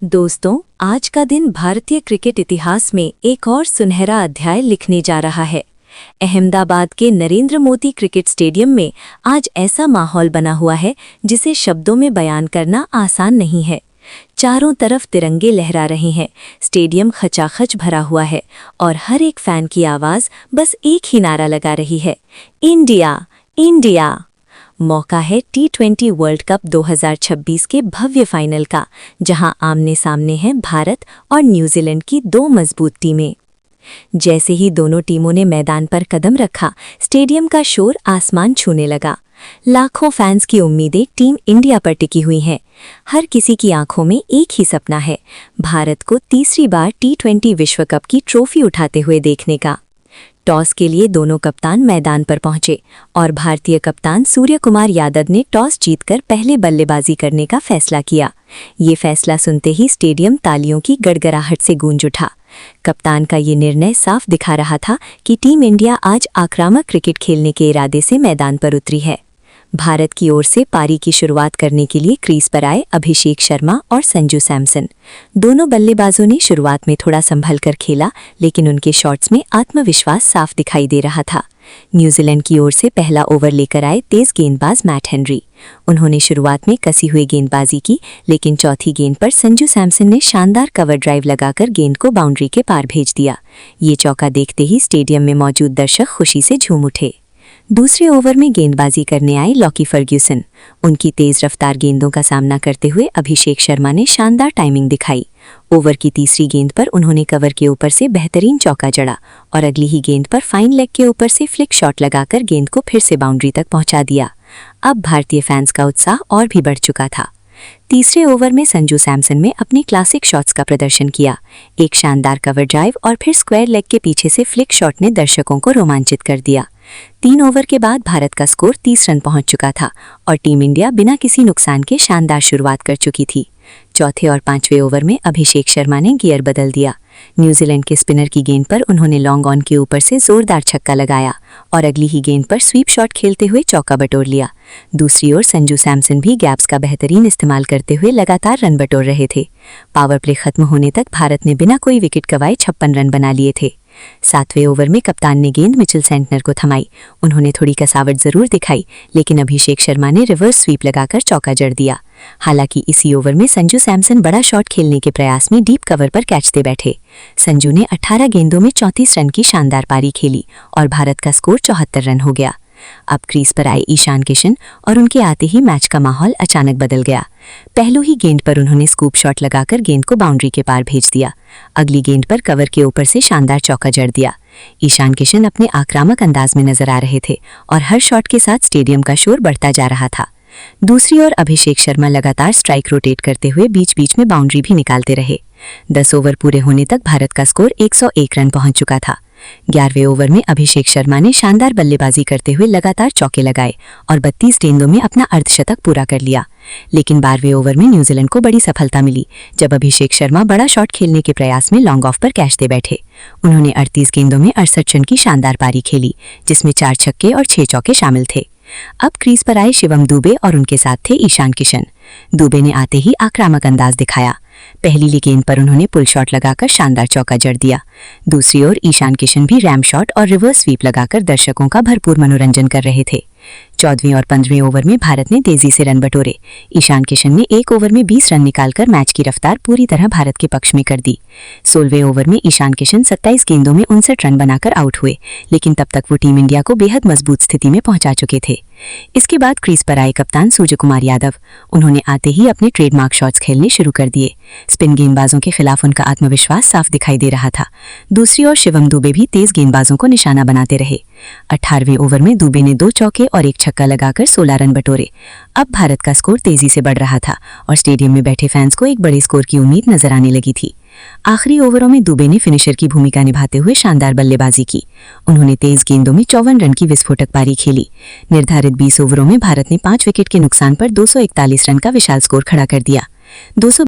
दोस्तों, आज का दिन भारतीय क्रिकेट इतिहास में एक और सुनहरा अध्याय लिखने जा रहा है। अहमदाबाद के नरेंद्र मोदी क्रिकेट स्टेडियम में आज ऐसा माहौल बना हुआ है जिसे शब्दों में बयान करना आसान नहीं है। चारों तरफ तिरंगे लहरा रहे हैं, स्टेडियम खचाखच भरा हुआ है और हर एक फैन की आवाज़ बस एक ही नारा लगा रही है, इंडिया इंडिया। मौका है T20 वर्ल्ड कप 2026 के भव्य फाइनल का, जहां आमने सामने हैं भारत और न्यूजीलैंड की दो मजबूत टीमें। जैसे ही दोनों टीमों ने मैदान पर कदम रखा, स्टेडियम का शोर आसमान छूने लगा। लाखों फैंस की उम्मीदें टीम इंडिया पर टिकी हुई हैं। हर किसी की आंखों में एक ही सपना है, भारत को तीसरी बार T20 विश्व कप की ट्रॉफी उठाते हुए देखने का। टॉस के लिए दोनों कप्तान मैदान पर पहुंचे और भारतीय कप्तान सूर्य कुमार यादव ने टॉस जीतकर पहले बल्लेबाजी करने का फैसला किया। ये फैसला सुनते ही स्टेडियम तालियों की गड़गड़ाहट से गूंज उठा। कप्तान का ये निर्णय साफ दिखा रहा था कि टीम इंडिया आज आक्रामक क्रिकेट खेलने के इरादे से मैदान पर उतरी है। भारत की ओर से पारी की शुरुआत करने के लिए क्रीज पर आए अभिषेक शर्मा और संजू सैमसन। दोनों बल्लेबाजों ने शुरुआत में थोड़ा संभल कर खेला, लेकिन उनके शॉट्स में आत्मविश्वास साफ दिखाई दे रहा था। न्यूजीलैंड की ओर से पहला ओवर लेकर आए तेज गेंदबाज मैट हेनरी। उन्होंने शुरुआत में कसी हुई गेंदबाजी की, लेकिन चौथी गेंद पर संजू सैमसन ने शानदार कवर ड्राइव लगाकर गेंद को बाउंड्री के पार भेज दिया। ये चौका देखते ही स्टेडियम में मौजूद दर्शक खुशी से झूम उठे। दूसरे ओवर में गेंदबाजी करने आए लॉकी फर्ग्यूसन। उनकी तेज रफ्तार गेंदों का सामना करते हुए अभिषेक शर्मा ने शानदार टाइमिंग दिखाई। ओवर की तीसरी गेंद पर उन्होंने कवर के ऊपर से बेहतरीन चौका जड़ा और अगली ही गेंद पर फाइन लेग के ऊपर से फ्लिक शॉट लगाकर गेंद को फिर से बाउंड्री तक पहुंचा दिया। अब भारतीय फैंस का उत्साह और भी बढ़ चुका था। तीसरे ओवर में संजू सैमसन ने अपने क्लासिक शॉट्स का प्रदर्शन किया। एक शानदार कवर ड्राइव और फिर स्क्वायर लेग के पीछे से फ्लिक शॉट ने दर्शकों को रोमांचित कर दिया। 3 ओवर के बाद भारत का स्कोर 30 रन पहुंच चुका था और टीम इंडिया बिना किसी नुकसान के शानदार शुरुआत कर चुकी थी। चौथे और पांचवें ओवर में अभिषेक शर्मा ने गियर बदल दिया। न्यूजीलैंड के स्पिनर की गेंद पर उन्होंने लॉन्ग ऑन के ऊपर से जोरदार छक्का लगाया और अगली ही गेंद पर स्वीप शॉट खेलते हुए चौका बटोर लिया। दूसरी ओर संजू सैमसन भी गैप्स का बेहतरीन इस्तेमाल करते हुए लगातार रन बटोर रहे थे। पावर प्ले खत्म होने तक भारत ने बिना कोई विकेट गंवाए 56 रन बना लिए थे। 7वें ओवर में कप्तान ने गेंद मिचेल सेंटनर को थमाई। उन्होंने थोड़ी कसावट जरूर दिखाई, लेकिन अभिषेक शर्मा ने रिवर्स स्वीप लगाकर चौका जड़ दिया। हालांकि इसी ओवर में संजू सैमसन बड़ा शॉट खेलने के प्रयास में डीप कवर पर कैचते बैठे। संजू ने 18 गेंदों में 34 रन की शानदार पारी खेली और भारत का स्कोर 74 रन हो गया। अब क्रीज पर आए ईशान किशन और उनके आते ही मैच का माहौल अचानक बदल गया। पहली ही गेंद पर उन्होंने स्कूप शॉट लगाकर गेंद को बाउंड्री के पार भेज दिया। अगली गेंद पर कवर के ऊपर से शानदार चौका जड़ दिया। ईशान किशन अपने आक्रामक अंदाज में नजर आ रहे थे और हर शॉट के साथ स्टेडियम का शोर बढ़ता जा रहा था। दूसरी ओर अभिषेक शर्मा लगातार स्ट्राइक रोटेट करते हुए बीच बीच में बाउंड्री भी निकालते रहे। 10 ओवर पूरे होने तक भारत का स्कोर 101 रन पहुंच चुका था। 11वें ओवर में अभिषेक शर्मा ने शानदार बल्लेबाजी करते हुए लगातार चौके लगाए और 32 गेंदों में अपना अर्धशतक पूरा कर लिया। लेकिन 12वें ओवर में न्यूजीलैंड को बड़ी सफलता मिली, जब अभिषेक शर्मा बड़ा शॉट खेलने के प्रयास में लॉन्ग ऑफ पर कैचते बैठे। उन्होंने 38 गेंदों में 68 रन की शानदार पारी खेली, जिसमें 4 छक्के और 6 चौके शामिल थे। अब क्रीज पर आए शिवम दुबे और उनके साथ थे ईशान किशन। दुबे ने आते ही आक्रामक अंदाज दिखाया। पहली गेंद पर उन्होंने पुल शॉट लगाकर शानदार चौका जड़ दिया। दूसरी ओर ईशान किशन भी रैम शॉट और रिवर्स स्वीप लगाकर दर्शकों का भरपूर मनोरंजन कर रहे थे। 14वें और 15वें ओवर में भारत ने तेजी से रन बटोरे। ईशान किशन ने एक ओवर में 20 रन निकालकर मैच की रफ्तार पूरी तरह भारत के पक्ष में कर दी। 16वें ओवर में ईशान किशन 27 गेंदों में 59 रन बनाकर आउट हुए, लेकिन तब तक वो टीम इंडिया को बेहद मजबूत स्थिति में पहुंचा चुके थे। इसके बाद क्रीज पर आए कप्तान सूर्य कुमार यादव। उन्होंने आते ही अपने ट्रेडमार्क शॉट्स खेलने शुरू कर दिए। स्पिन गेंदबाजों के खिलाफ उनका आत्मविश्वास साफ दिखाई दे रहा था। दूसरी ओर शिवम दुबे भी तेज गेंदबाजों को निशाना बनाते रहे। 18वें ओवर में दुबे ने 2 चौके और 1 छक्का लगाकर 16 रन बटोरे। अब भारत का स्कोर तेजी से बढ़ रहा था और स्टेडियम में बैठे फैंस को एक बड़े स्कोर की उम्मीद नजर आने लगी थी। आखिरी ओवरों में दुबे ने फिनिशर की भूमिका निभाते हुए शानदार बल्लेबाजी की। उन्होंने तेज गेंदों में 54 रन की विस्फोटक पारी खेली। निर्धारित 20 ओवरों में भारत ने 5 विकेट के नुकसान पर 241 रन का विशाल स्कोर खड़ा कर दिया।